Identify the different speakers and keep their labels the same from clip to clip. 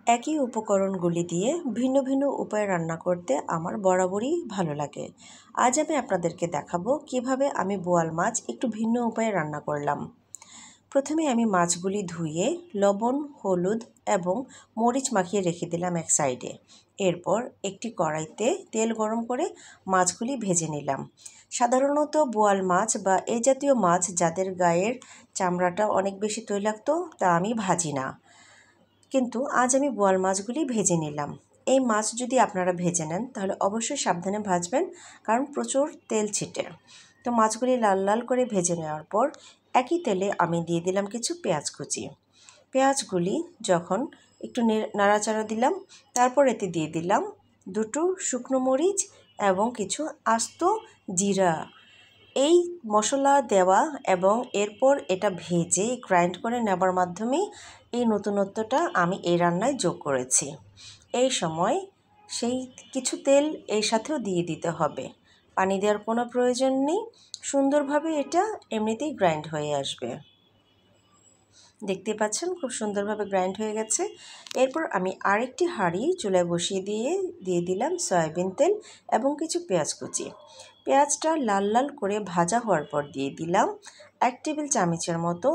Speaker 1: একই উপকরণগুলি দিয়ে ভিন্ন ভিন্ন উপায়ে রান্না করতে আমার বরাবরই ভালো লাগে। আজ আমি আপনাদেরকে দেখাবো কিভাবে আমি বোয়াল মাছ একটু ভিন্ন উপায়ে রান্না করলাম। প্রথমে আমি মাছগুলি ধুয়ে লবণ, হলুদ এবং মরিচ মাখিয়ে রেখে দিলাম এক সাইডে। এরপর একটি কড়াইতে তেল গরম করে মাছগুলি ভেজে নিলাম। সাধারণত বোয়াল মাছ বা এই জাতীয় মাছ যাদের গায়ের চামড়াটা অনেক বেশি তৈলাক্ত তা আমি ভাজি না, কিন্তু আজ আমি বোয়াল মাছগুলি ভেজে নিলাম। এই মাছ যদি আপনারা ভেজে নেন তাহলে অবশ্যই সাবধানে ভাজবেন, কারণ প্রচুর তেল ছিটে। তো মাছগুলি লাল লাল করে ভেজে নেওয়ার পর একই তেলে আমি দিয়ে দিলাম কিছু পেঁয়াজ কুচি। পেঁয়াজগুলি যখন একটু নাড়াচাড়া দিলাম, তারপর এতে দিয়ে দিলাম দুটো শুকনো মরিচ এবং কিছু আস্ত জিরা। এই মশলা দেওয়া এবং এরপর এটা ভেজে গ্রাইন্ড করে নেবার মাধ্যমেই এই নতুনত্বটা আমি এই রান্নায় যোগ করেছি। এই সময় সেই কিছু তেল এর সাথেও দিয়ে দিতে হবে, পানি দেওয়ার কোনো প্রয়োজন নেই। সুন্দরভাবে এটা এমনিতেই গ্রাইন্ড হয়ে আসবে। দেখতে পাচ্ছেন খুব সুন্দরভাবে গ্রাইন্ড হয়ে গেছে। এরপর আমি আরেকটি হাঁড়ি চুলায় বসিয়ে দিয়ে দিলাম সয়াবিন তেল এবং কিছু পেঁয়াজ কুচি। পেঁয়াজটা লাল লাল করে ভাজা হওয়ার পর দিয়ে দিলাম 1 টেবিল চামচের মতো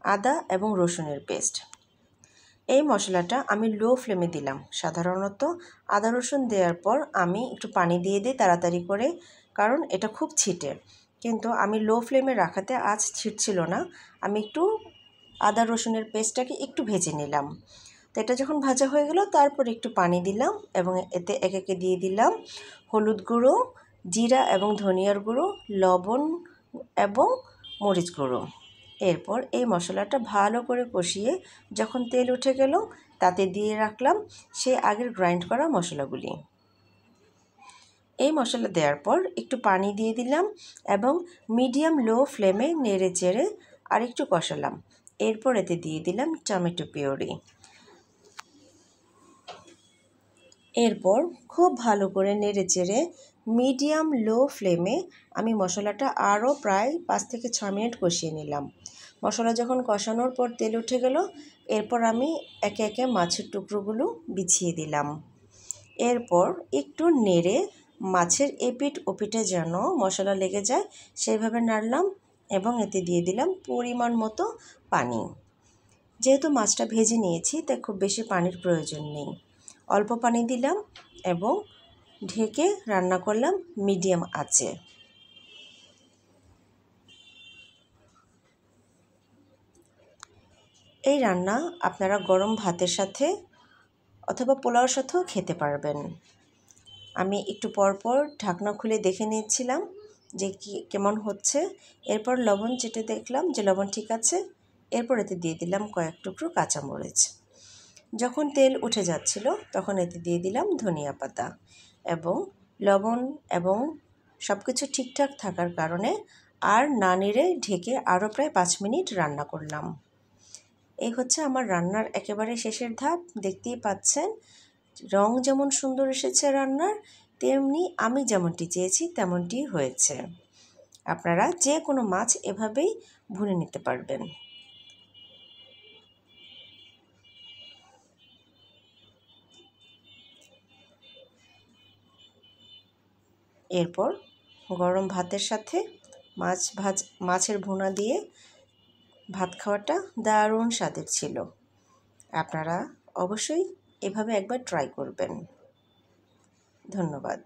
Speaker 1: আদা এবং রসুনের পেস্ট। এই মশলাটা আমি লো ফ্লেমে দিলাম। সাধারণত আদা রসুন দেওয়ার পর আমি একটু পানি দিয়ে দিই তাড়াতাড়ি করে, কারণ এটা খুব ছিটে। কিন্তু আমি লো ফ্লেমে রাখাতে আজ ছিটছিল না। আমি একটু আদা রসুনের পেস্টটাকে একটু ভেজে নিলাম। তো এটা যখন ভাজা হয়ে গেল, তারপর একটু পানি দিলাম এবং এতে একে একে দিয়ে দিলাম হলুদ গুঁড়ো, জিরা এবং ধনিয়ার গুঁড়ো, লবণ এবং মরিচ গুঁড়ো। এরপর এই মশলাটা ভালো করে কষিয়ে যখন তেল উঠে গেল, তাতে দিয়ে রাখলাম সেই আগের গ্রাইন্ড করা মশলাগুলি। এই মশলা দেওয়ার পর একটু পানি দিয়ে দিলাম এবং মিডিয়াম লো ফ্লেমে নেড়ে চেড়ে আরেকটু কষালাম। এরপর এতে দিয়ে দিলাম টমেটো পিউরি। এরপর খুব ভালো করে নেড়ে চেড়ে মিডিয়াম লো ফ্লেমে আমি মশলাটা আরও প্রায় 5 থেকে 6 মিনিট কষিয়ে নিলাম। মশলা যখন কষানোর পর তেল উঠে গেল, এরপর আমি একে একে মাছের টুকরোগুলো বিছিয়ে দিলাম। এরপর একটু নেড়ে মাছের এপিঠ ওপিঠে যেন মশলা লেগে যায় সেইভাবে নাড়লাম এবং এতে দিয়ে দিলাম পরিমাণ মতো পানি। যেহেতু মাছটা ভেজে নিয়েছি তাই খুব বেশি পানির প্রয়োজন নেই, অল্প পানি দিলাম এবং ঢেকে রান্না করলাম মিডিয়াম আঁচে। এই রান্না আপনারা গরম ভাতের সাথে অথবা পোলাওর সাথেও খেতে পারবেন। আমি একটু পরপর ঢাকনা খুলে দেখে নিচ্ছিলাম যে কেমন হচ্ছে। এরপর লবণ চেটে দেখলাম যে লবণ ঠিক আছে। এরপর এতে দিয়ে দিলাম কয়েক টুকরো কাঁচামরিচ। যখন তেল উঠে যাচ্ছিল তখন এতে দিয়ে দিলাম ধনিয়া পাতা এবং লবণ এবং সব কিছু ঠিকঠাক থাকার কারণে আর না নেড়ে ঢেকে আরও প্রায় 5 মিনিট রান্না করলাম। এই হচ্ছে আমার রান্নার একেবারে শেষের ধাপ। দেখতেই পাচ্ছেন রং যেমন সুন্দর এসেছে রান্নার, তেমনি আমি যেমনটি চেয়েছি তেমনটি হয়েছে। আপনারা যে কোনো মাছ এভাবেই ভুনে নিতে পারবেন। এরপর গরম ভাতের সাথে মাছের ভুনা দিয়ে ভাত খাওয়াটা দারুণ স্বাদের ছিল। আপনারা অবশ্যই এভাবে একবার ট্রাই করবেন। ধন্যবাদ।